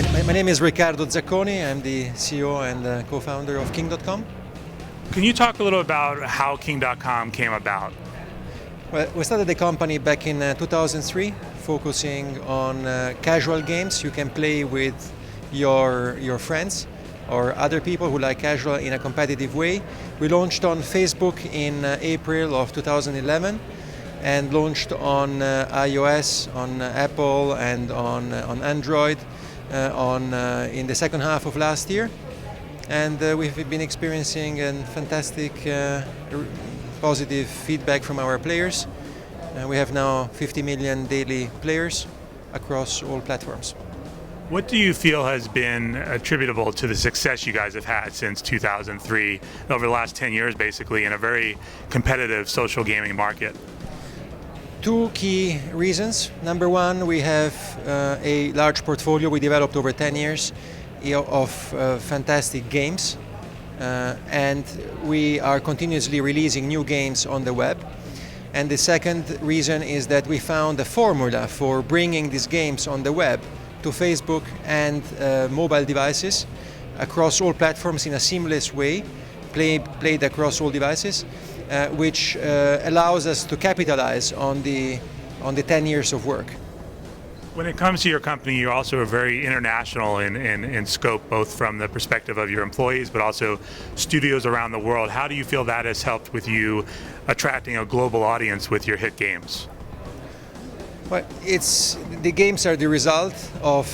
My name is Riccardo Zacconi. I'm the CEO and co-founder of King.com. Can you talk a little about how King.com came about? Well, we started the company back in 2003, focusing on casual games you can play with your friends or other people who like casual in a competitive way. We launched on Facebook in April of 2011 and launched on iOS, on Apple and on Android in the second half of last year. And we've been experiencing a fantastic positive feedback from our players. We have now 50 million daily players across all platforms. What do you feel has been attributable to the success you guys have had since 2003, over the last 10 years basically, in a very competitive social gaming market? Two key reasons. Number one, we have a large portfolio we developed over 10 years of fantastic games, and we are continuously releasing new games on the web. And the second reason is that we found a formula for bringing these games on the web to Facebook and mobile devices across all platforms in a seamless way, played across all devices, which allows us to capitalize on the 10 years of work. When it comes to your company, you're also very international in scope, both from the perspective of your employees, but also studios around the world. How do you feel that has helped with you attracting a global audience with your hit games? Well, the games are the result of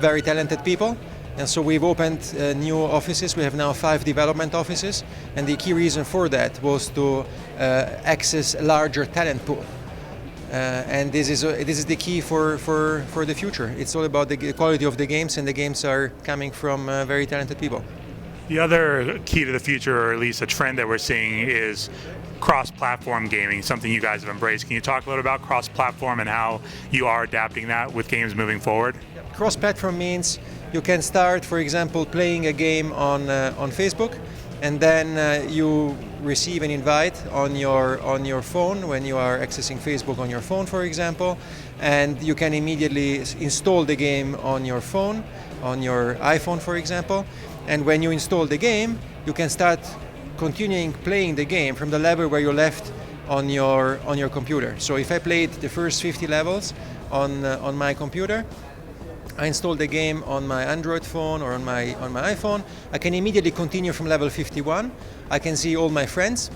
very talented people. And so we've opened new offices. We have now 5 development offices, and the key reason for that was to access a larger talent pool. And this is the key for the future. It's all about the quality of the games, and the games are coming from very talented people. The other key to the future, or at least a trend that we're seeing, is cross-platform gaming, something you guys have embraced. Can you talk a little about cross-platform and how you are adapting that with games moving forward? Cross-platform means you can start, for example, playing a game on Facebook, and then you receive an invite on your phone when you are accessing Facebook on your phone, for example, and you can immediately install the game on your phone, on your iPhone, for example. And when you install the game, you can start continuing playing the game from the level where you left on your computer. So if I played the first 50 levels on my computer, I installed the game on my Android phone or on my iPhone, I can immediately continue from level 51. I can see all my friends,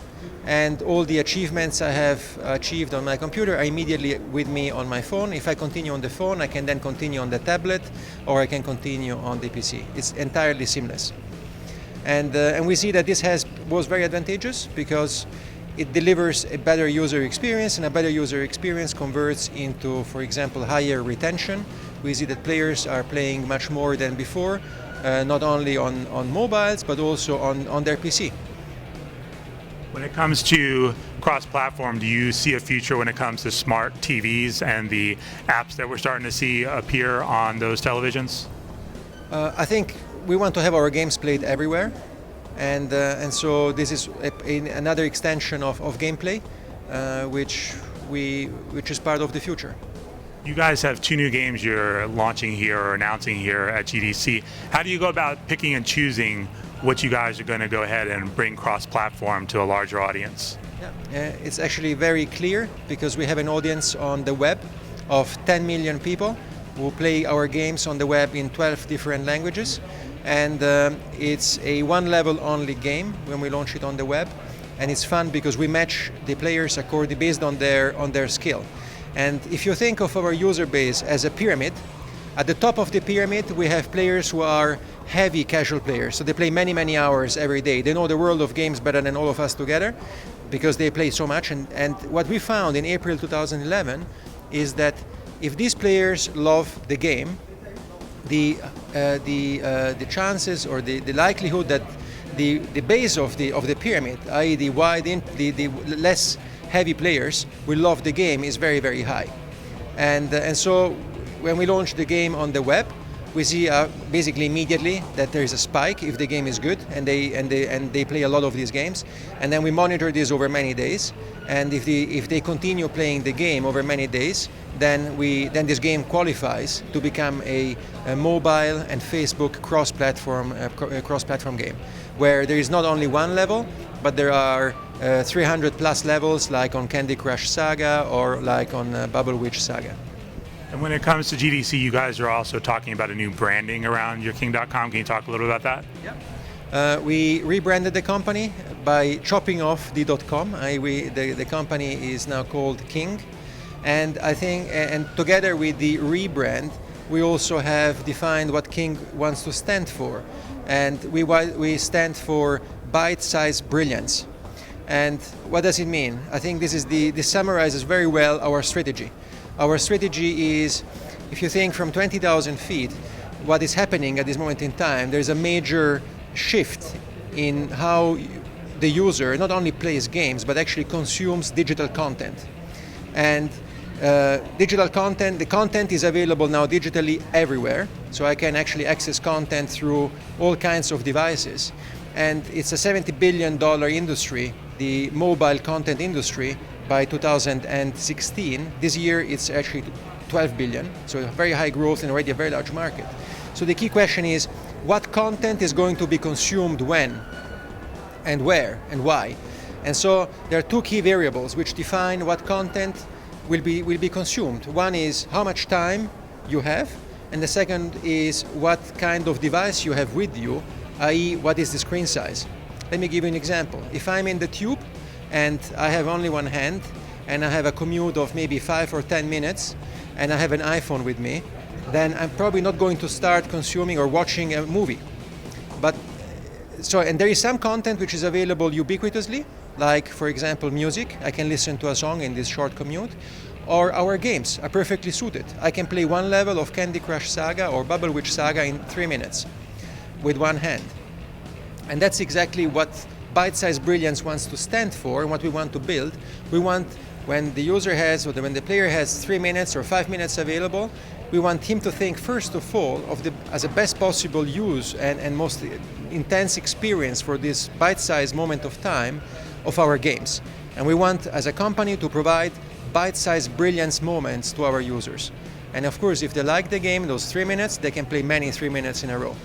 and all the achievements I have achieved on my computer are immediately with me on my phone. If I continue on the phone, I can then continue on the tablet, or I can continue on the PC. It's entirely seamless. And we see that this was very advantageous because it delivers a better user experience, and a better user experience converts into, for example, higher retention. We see that players are playing much more than before, not only on mobiles, but also on their PC. When it comes to cross-platform, do you see a future when it comes to smart TVs and the apps that we're starting to see appear on those televisions? I think we want to have our games played everywhere, and so this is another extension of gameplay, which is part of the future. You guys have 2 new games you're launching here or announcing here at GDC. How do you go about picking and choosing what you guys are going to go ahead and bring cross-platform to a larger audience? Yeah, it's actually very clear because we have an audience on the web of 10 million people who play our games on the web in 12 different languages, and it's a one-level only game when we launch it on the web, and it's fun because we match the players accordingly based on their skill. And if you think of our user base as a pyramid, at the top of the pyramid we have players who are heavy casual players, so they play many hours every day. They know the world of games better than all of us together because they play so much. And what we found in April 2011 is that if these players love the game, the chances or the likelihood that the base of the pyramid, i.e. the less heavy players, will love the game is very high. And so when we launched the game on the web, we see basically immediately that there is a spike if the game is good, and they play a lot of these games, and then we monitor this over many days. And if they continue playing the game over many days, then this game qualifies to become a mobile and Facebook cross-platform game, where there is not only one level, but there are 300 plus levels, like on Candy Crush Saga or like on Bubble Witch Saga. And when it comes to GDC, you guys are also talking about a new branding around yourking.com. Can you talk a little about that? Yeah. We rebranded the company by chopping off the .com. The company is now called King, and I think, and together with the rebrand, we also have defined what King wants to stand for, and we stand for bite-sized brilliance. And what does it mean? I think this summarizes very well our strategy. Our strategy is, if you think from 20,000 feet, what is happening at this moment in time, there's a major shift in how the user not only plays games, but actually consumes digital content. And digital content, the content is available now digitally everywhere, so I can actually access content through all kinds of devices. And it's a $70 billion industry, the mobile content industry, by 2016. This year it's actually 12 billion, so a very high growth and already a very large market. So the key question is, what content is going to be consumed when, and where, and why? And so there are two key variables which define what content will be consumed. One is how much time you have, and the second is what kind of device you have with you, i.e. what is the screen size. Let me give you an example. If I'm in the tube and I have only one hand, and I have a commute of maybe 5 or 10 minutes, and I have an iPhone with me, then I'm probably not going to start consuming or watching a movie. And there is some content which is available ubiquitously, like, for example, music. I can listen to a song in this short commute, or our games are perfectly suited. I can play one level of Candy Crush Saga or Bubble Witch Saga in 3 minutes with one hand. And that's exactly what bite-sized brilliance wants to stand for, and what we want to build. We want, when the user has, or when the player has 3 minutes or 5 minutes available, we want him to think first of all as a best possible use and most intense experience for this bite-sized moment of time of our games. And we want, as a company, to provide bite-sized brilliance moments to our users. And of course, if they like the game, those 3 minutes, they can play many 3 minutes in a row.